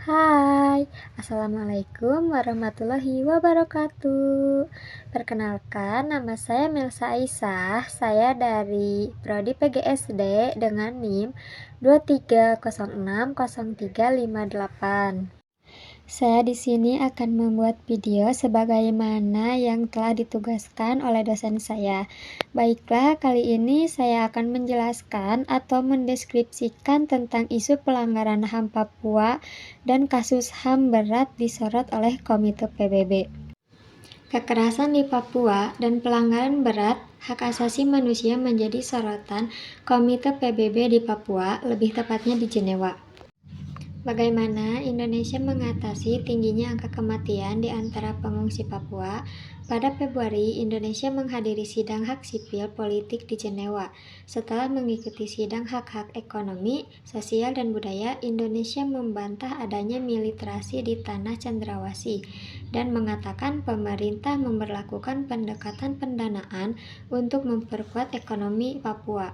Hai, Assalamualaikum warahmatullahi wabarakatuh. Perkenalkan, nama saya Melsa Aisyah. Saya dari Prodi PGSD dengan NIM 23060358. Saya di sini akan membuat video sebagaimana yang telah ditugaskan oleh dosen saya. Baiklah, kali ini saya akan menjelaskan atau mendeskripsikan tentang isu pelanggaran HAM Papua dan kasus HAM berat disorot oleh Komite PBB. Kekerasan di Papua dan pelanggaran berat hak asasi manusia menjadi sorotan Komite PBB di Papua, lebih tepatnya di Jenewa. Bagaimana Indonesia mengatasi tingginya angka kematian di antara pengungsi Papua? Pada Februari, Indonesia menghadiri sidang hak sipil politik di Jenewa. Setelah mengikuti sidang hak-hak ekonomi, sosial, dan budaya, Indonesia membantah adanya militarasi di tanah cendrawasih dan mengatakan pemerintah memberlakukan pendekatan pendanaan untuk memperkuat ekonomi Papua.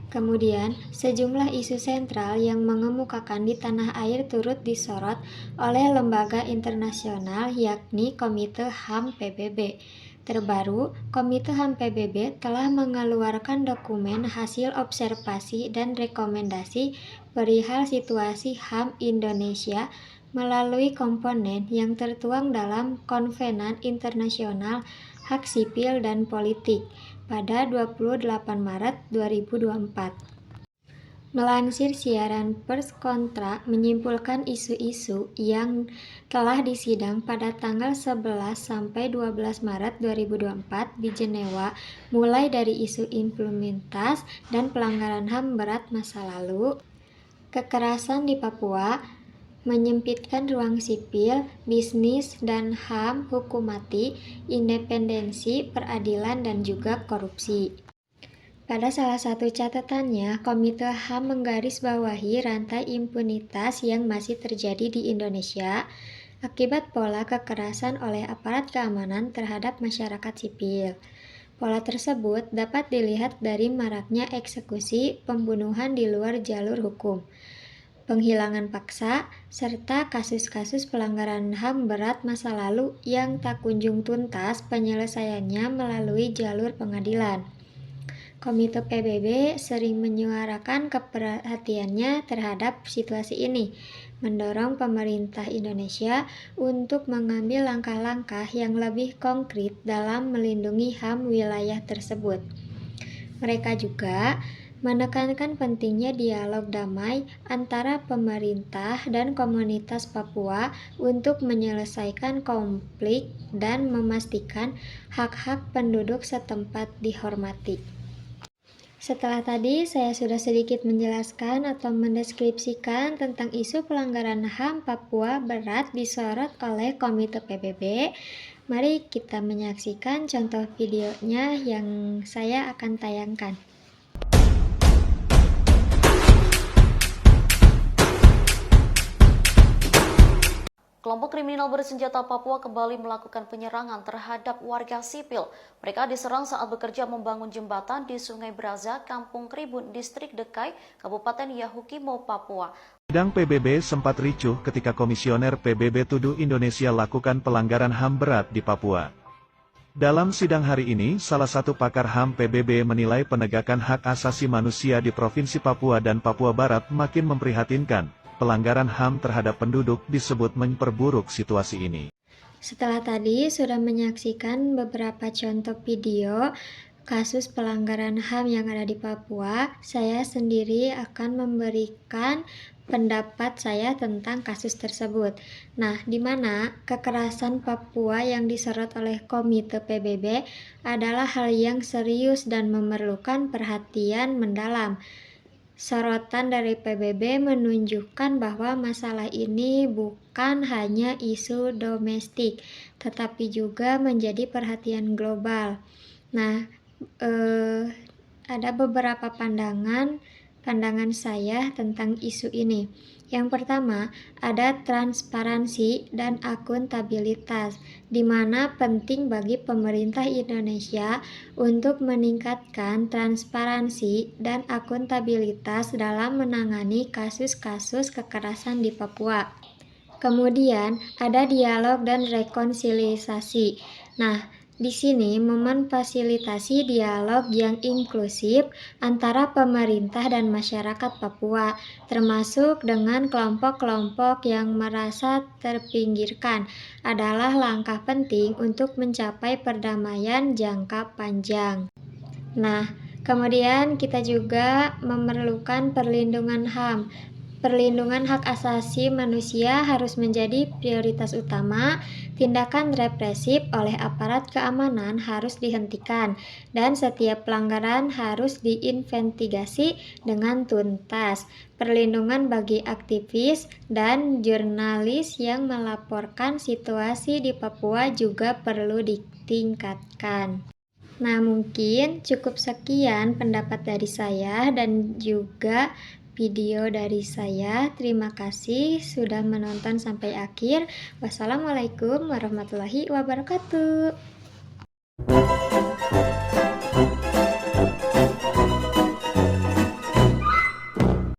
Kemudian, sejumlah isu sentral yang mengemukakan di tanah air turut disorot oleh lembaga internasional yakni Komite HAM PBB. Terbaru, Komite HAM PBB telah mengeluarkan dokumen hasil observasi dan rekomendasi perihal situasi HAM Indonesia melalui komponen yang tertuang dalam Konvenan Internasional Hak Sipil dan Politik pada 28 Maret 2024. Melansir siaran Pers Kontra menyimpulkan isu-isu yang telah disidang pada tanggal 11 sampai 12 Maret 2024 di Jenewa, mulai dari isu impunitas dan pelanggaran HAM berat masa lalu, kekerasan di Papua, menyempitkan ruang sipil, bisnis, dan HAM, hukum mati, independensi, peradilan, dan juga korupsi. Pada salah satu catatannya, Komite HAM menggarisbawahi rantai impunitas yang masih terjadi di Indonesia akibat pola kekerasan oleh aparat keamanan terhadap masyarakat sipil. Pola tersebut dapat dilihat dari maraknya eksekusi pembunuhan di luar jalur hukum, penghilangan paksa, serta kasus-kasus pelanggaran HAM berat masa lalu yang tak kunjung tuntas penyelesaiannya melalui jalur pengadilan. Komite PBB sering menyuarakan keperhatiannya terhadap situasi ini, mendorong pemerintah Indonesia untuk mengambil langkah-langkah yang lebih konkret dalam melindungi HAM wilayah tersebut. Mereka juga menekankan pentingnya dialog damai antara pemerintah dan komunitas Papua untuk menyelesaikan konflik dan memastikan hak-hak penduduk setempat dihormati. Setelah tadi saya sudah sedikit menjelaskan atau mendeskripsikan tentang isu pelanggaran HAM Papua berat disorot oleh Komite PBB. Mari kita menyaksikan contoh videonya yang saya akan tayangkan. Kelompok kriminal bersenjata Papua kembali melakukan penyerangan terhadap warga sipil. Mereka diserang saat bekerja membangun jembatan di Sungai Braza, Kampung Kribun, Distrik Dekai, Kabupaten Yahukimo, Papua. Sidang PBB sempat ricuh ketika Komisioner PBB tuduh Indonesia lakukan pelanggaran HAM berat di Papua. Dalam sidang hari ini, salah satu pakar HAM PBB menilai penegakan hak asasi manusia di Provinsi Papua dan Papua Barat makin memprihatinkan. Pelanggaran HAM terhadap penduduk disebut memperburuk situasi ini. Setelah tadi sudah menyaksikan beberapa contoh video kasus pelanggaran HAM yang ada di Papua, saya sendiri akan memberikan pendapat saya tentang kasus tersebut. Nah, di mana kekerasan Papua yang disorot oleh Komite PBB adalah hal yang serius dan memerlukan perhatian mendalam. Sorotan dari PBB menunjukkan bahwa masalah ini bukan hanya isu domestik, tetapi juga menjadi perhatian global. Nah, ada beberapa pandangan saya tentang isu ini. Yang pertama, ada transparansi dan akuntabilitas, di mana penting bagi pemerintah Indonesia untuk meningkatkan transparansi dan akuntabilitas dalam menangani kasus-kasus kekerasan di Papua. Kemudian ada dialog dan rekonsiliasi. Nah, di sini memfasilitasi dialog yang inklusif antara pemerintah dan masyarakat Papua, termasuk dengan kelompok-kelompok yang merasa terpinggirkan, adalah langkah penting untuk mencapai perdamaian jangka panjang. Nah, kemudian kita juga memerlukan perlindungan HAM. Perlindungan hak asasi manusia harus menjadi prioritas utama. Tindakan represif oleh aparat keamanan harus dihentikan, dan setiap pelanggaran harus diinvestigasi dengan tuntas. Perlindungan bagi aktivis dan jurnalis yang melaporkan situasi di Papua juga perlu ditingkatkan. Nah, mungkin cukup sekian pendapat dari saya dan juga video dari saya. Terima kasih sudah menonton sampai akhir. Wassalamualaikum warahmatullahi wabarakatuh.